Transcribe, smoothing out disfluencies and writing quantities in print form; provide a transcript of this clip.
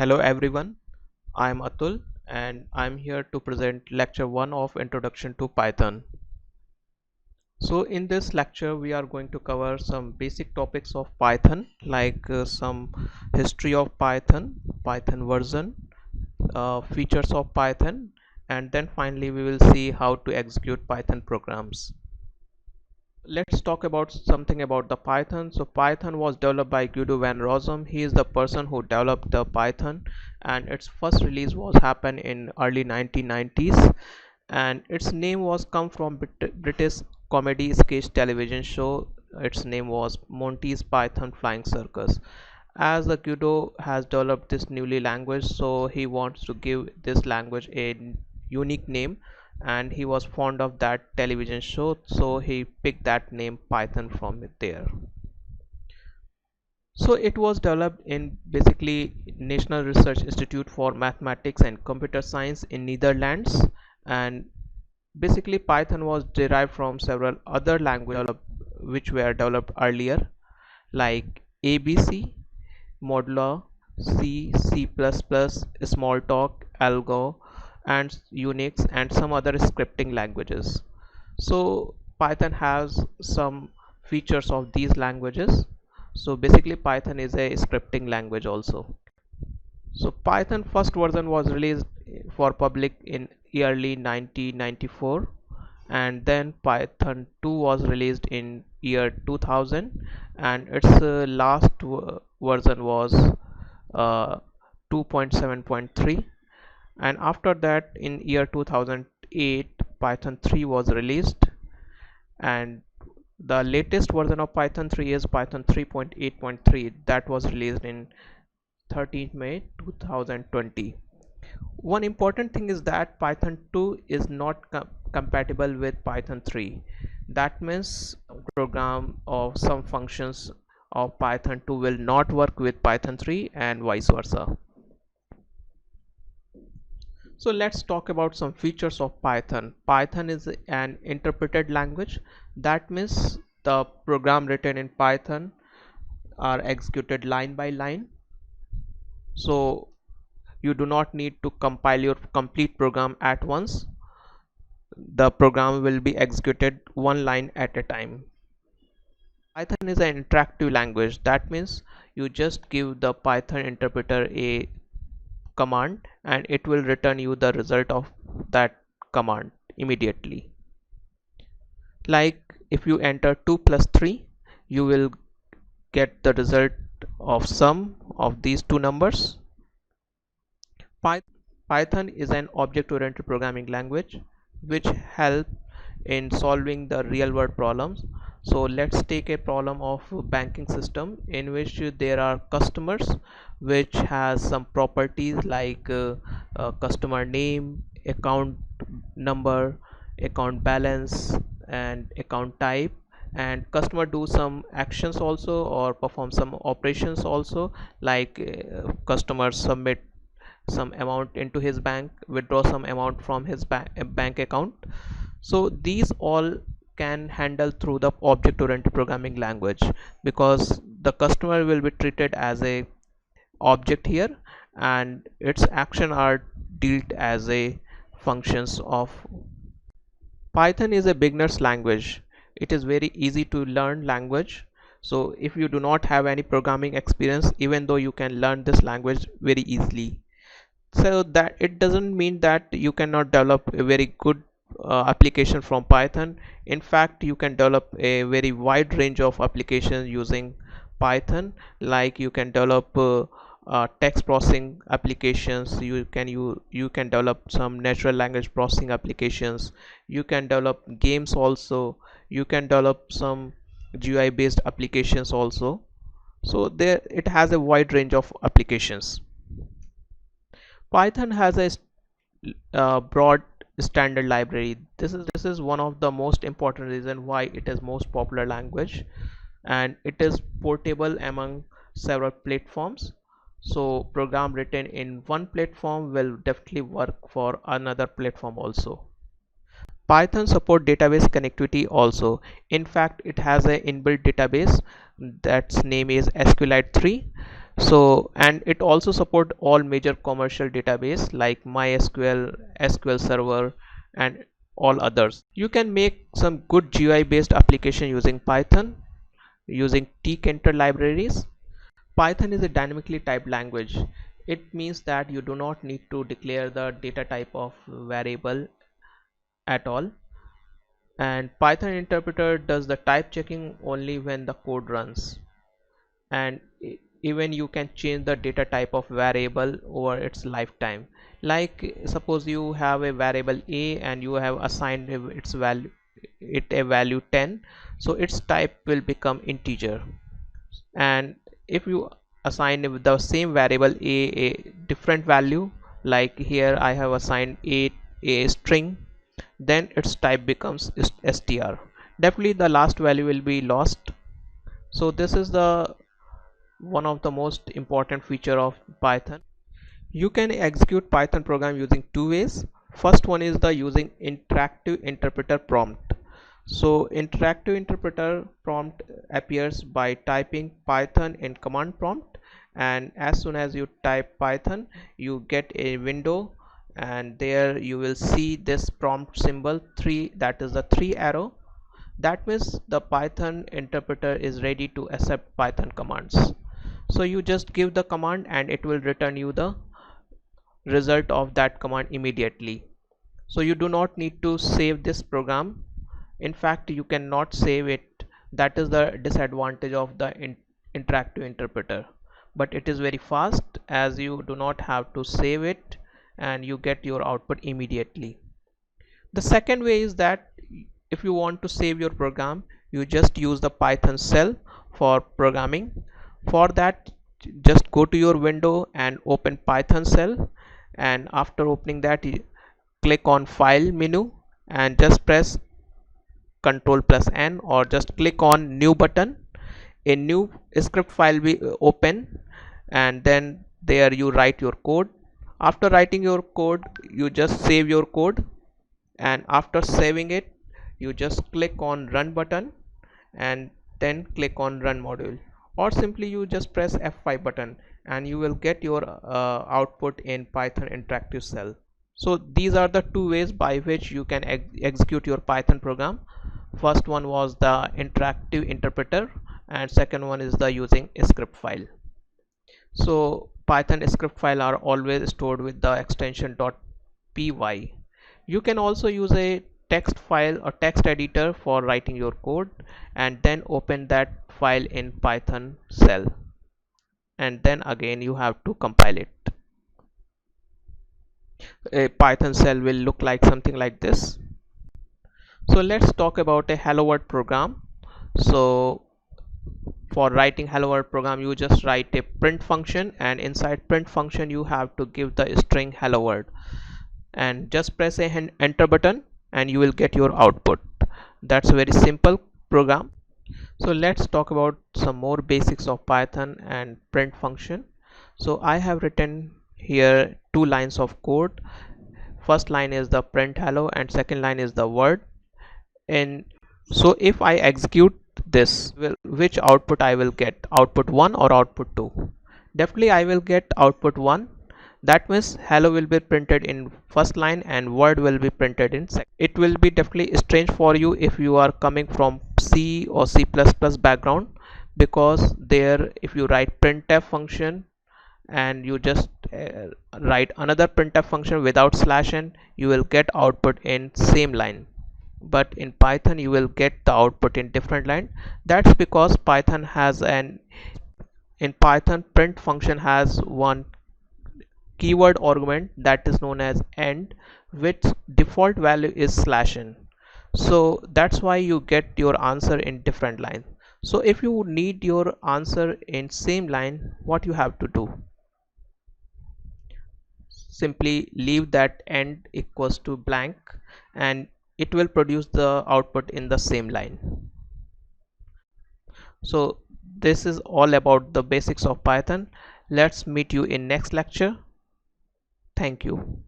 Hello everyone, I am Atul and I'm here to present lecture 1 of Introduction to Python. So in this lecture we are going to cover some basic topics of Python like some history of Python, Python version, features of Python, and then finally we will see how to execute Python programs. Let's talk about something about the Python. So Python was developed by Guido van Rossum. He is the person who developed the Python, and its first release was happened in early 1990s, and its name was come from British comedy sketch television show. Its name was Monty's Python Flying Circus. As the Guido has developed this newly language, so he wants to give this language a unique name, and he was fond of that television show, so he picked that name Python from it there. So it was developed in basically National Research Institute for Mathematics and Computer Science in Netherlands, and basically Python was derived from several other languages which were developed earlier, like ABC, Modular, C, C++, Smalltalk, Algo, and Unix, and some other scripting languages. So Python has some features of these languages. So basically Python is a scripting language also. So Python first version was released for public in early 1994, and then Python 2 was released in year 2000, and its last version was 2.7.3, and after that in year 2008 Python 3 was released, and the latest version of Python 3 is Python 3.8.3 that was released in 13th May 2020. One important thing is that Python 2 is not compatible with Python 3. That means program of some functions of Python 2 will not work with Python 3 and vice versa. So let's talk about some features of Python. Python is an interpreted language. That means the program written in Python are executed line by line. So you do not need to compile your complete program at once. The program will be executed one line at a time. Python is an interactive language. That means you just give the Python interpreter a command and it will return you the result of that command immediately. Like if you enter 2 plus 3, you will get the result of sum of these two numbers. Python is an object-oriented programming language which help in solving the real-world problems. So let's take a problem of banking system in which there are customers which has some properties like customer name, account number, account balance, and account type, and customer do some actions also or perform some operations also, like customer submit some amount into his bank, withdraw some amount from his bank account. So these all can handle through the object oriented programming language, because the customer will be treated as a object here and its action are dealt as a functions of. Python is a beginner's language. It is very easy to learn language. So if you do not have any programming experience, even though you can learn this language very easily. So that it doesn't mean that you cannot develop a very good application from Python. In fact, you can develop a very wide range of applications using Python. Like you can develop text processing applications, you can develop some natural language processing applications, you can develop games also, you can develop some GUI based applications also. So there it has a wide range of applications. Python has a broad standard library. This is one of the most important reason why it is most popular language, and it is portable among several platforms. So program written in one platform will definitely work for another platform also. Python support database connectivity also. In fact, it has a inbuilt database that's name is SQLite 3. So, and it also support all major commercial database like MySQL, SQL Server, and all others. You can make some good GUI based application using Python, using tkinter libraries. Python is a dynamically typed language. It means that you do not need to declare the data type of variable at all, and Python interpreter does the type checking only when the code runs. And even you can change the data type of variable over its lifetime. Like suppose you have a variable a and you have assigned its value a value 10, so its type will become integer. And if you assign the same variable a different value, like here I have assigned a string, then its type becomes str. Definitely the last value will be lost. So this is the one of the most important feature of Python. You can execute Python program using two ways. First one is the using interactive interpreter prompt. So interactive interpreter prompt appears by typing Python in command prompt, and as soon as you type Python you get a window, and there you will see this prompt symbol 3, that is the 3 arrow. That means the Python interpreter is ready to accept Python commands. So you just give the command and it will return you the result of that command immediately. So you do not need to save this program. In fact, you cannot save it. That is the disadvantage of the interactive interpreter. But it is very fast, as you do not have to save it and you get your output immediately. The second way is that if you want to save your program, you just use the Python shell for programming. For that, just go to your window and open Python shell, and after opening that, you click on file menu and just press Ctrl plus N, or just click on new button. A new script file will open, and then there you write your code. After writing your code, you just save your code, and after saving it you just click on run button and then click on run module, or simply you just press F5 button and you will get your output in Python interactive shell. So these are the two ways by which you can execute your Python program. First one was the interactive interpreter, and second one is the using a script file. So Python script file are always stored with the extension .py. You can also use a text file or text editor for writing your code, and then open that file in Python shell, and then again you have to compile it. A Python shell will look like something like this. So let's talk about a hello world program. So for writing hello world program, you just write a print function, and inside print function you have to give the string hello world, and just press a enter button and you will get your output. That's a very simple program. So let's talk about some more basics of Python and print function. So I have written here two lines of code. First line is the print hello and second line is the word. And so if I execute this, which output I will get, output 1 or output 2? Definitely I will get output 1. That means hello will be printed in first line and word will be printed in second. It will be definitely strange for you if you are coming from C or C++ background, because there if you write printf function and you just write another printf function without /n, you will get output in same line, but in Python you will get the output in different line. That's because Python has in Python print function has one keyword argument that is known as end, which default value is /n. So that's why you get your answer in different line. So if you need your answer in same line, what you have to do? Simply leave that end equals to blank and it will produce the output in the same line. So this is all about the basics of Python. Let's meet you in next lecture. Thank you.